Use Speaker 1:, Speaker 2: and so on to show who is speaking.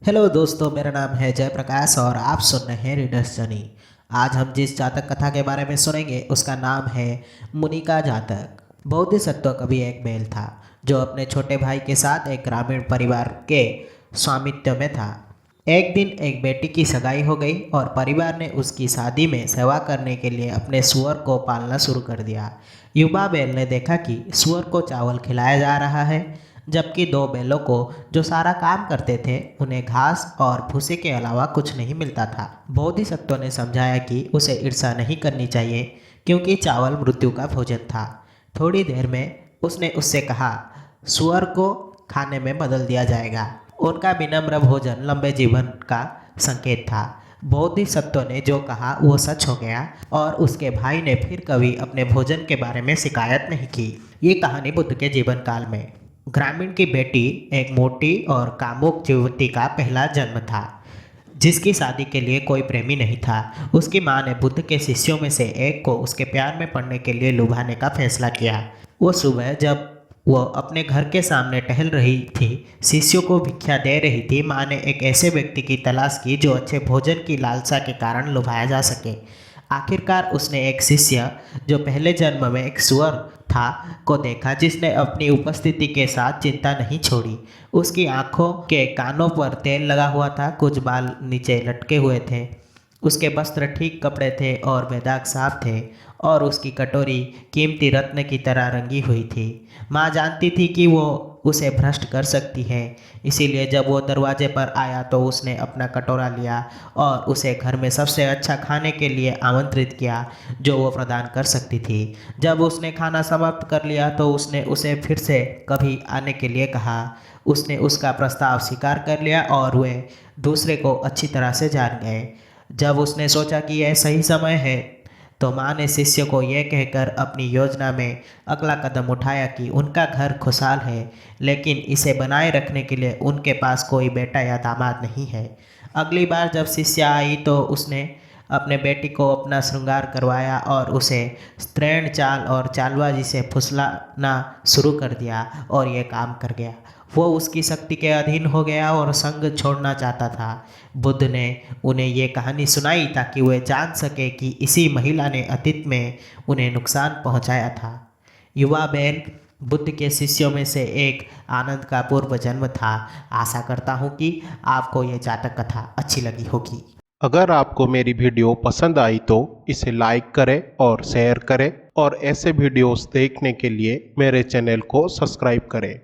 Speaker 1: Hello दोस्तों, मेरा नाम है जयप्रकाश और आप सुन रहे हैं रीडर्स जर्नी। आज हम जिस जातक कथा के बारे में सुनेंगे उसका नाम है मुनि का जातक। बोधिसत्व कभी एक बैल था जो अपने छोटे भाई के साथ एक ग्रामीण परिवार के स्वामित्व में था। एक दिन एक बेटी की सगाई हो गई और परिवार ने उसकी शादी में सेवा करने के लिए अपने सूअर को पालना शुरू कर दिया। युवा बैल ने देखा कि सूअर को चावल खिलाया जा रहा है, जबकि दो बैलों को जो सारा काम करते थे उन्हें घास और भूसे के अलावा कुछ नहीं मिलता था। बोधिसत्व ने समझाया कि उसे ईर्ष्या नहीं करनी चाहिए, क्योंकि चावल मृत्यु का भोजन था। थोड़ी देर में उसने उससे कहा, सुअर को खाने में बदल दिया जाएगा। उनका विनम्र भोजन लंबे जीवन का संकेत था। बोधिसत्व ने जो कहा वो सच हो गया और उसके भाई ने फिर कभी अपने भोजन के बारे में शिकायत नहीं की। ये कहानी बुद्ध के जीवन काल में ग्रामीण की बेटी, एक मोटी और कामुक युवती का पहला जन्म था, जिसकी शादी के लिए कोई प्रेमी नहीं था। उसकी माँ ने बुद्ध के शिष्यों में से एक को उसके प्यार में पड़ने के लिए लुभाने का फैसला किया। वो सुबह जब वो अपने घर के सामने टहल रही थी, शिष्यों को भिक्षा दे रही थी, माँ ने एक ऐसे व्यक्ति की तलाश की जो अच्छे भोजन की लालसा के कारण लुभाया जा सके। आखिरकार उसने एक शिष्य जो पहले जन्म में एक सुअर था को देखा, जिसने अपनी उपस्थिति के साथ चिंता नहीं छोड़ी। उसकी आंखों के कानों पर तेल लगा हुआ था, कुछ बाल नीचे लटके हुए थे, उसके वस्त्र ठीक कपड़े थे और बेदाग साफ थे, और उसकी कटोरी कीमती रत्न की तरह रंगी हुई थी। माँ जानती थी कि वो उसे भ्रष्ट कर सकती है, इसीलिए जब वो दरवाजे पर आया तो उसने अपना कटोरा लिया और उसे घर में सबसे अच्छा खाने के लिए आमंत्रित किया जो वो प्रदान कर सकती थी। जब उसने खाना समाप्त कर लिया तो उसने उसे फिर से कभी आने के लिए कहा। उसने उसका प्रस्ताव स्वीकार कर लिया और वे दूसरे को अच्छी तरह से जान गए। जब उसने सोचा कि यह सही समय है, तो माँ ने शिष्य को यह कहकर अपनी योजना में अगला कदम उठाया कि उनका घर खुशहाल है, लेकिन इसे बनाए रखने के लिए उनके पास कोई बेटा या दामाद नहीं है। अगली बार जब शिष्य आई तो उसने अपने बेटी को अपना श्रृंगार करवाया और उसे स्त्रैण चाल और चालबाजी से फुसलाना शुरू कर दिया, और यह काम कर गया। वो उसकी शक्ति के अधीन हो गया और संग छोड़ना चाहता था। बुद्ध ने उन्हें ये कहानी सुनाई ताकि वे जान सके कि इसी महिला ने अतीत में उन्हें नुकसान पहुंचाया था। युवा बैल बुद्ध के शिष्यों में से एक आनंद का पूर्व जन्म था। आशा करता हूँ कि आपको ये जातक कथा अच्छी लगी होगी।
Speaker 2: अगर आपको मेरी वीडियो पसंद आई तो इसे लाइक करें और शेयर करें, और ऐसे वीडियोस देखने के लिए मेरे चैनल को सब्सक्राइब करें।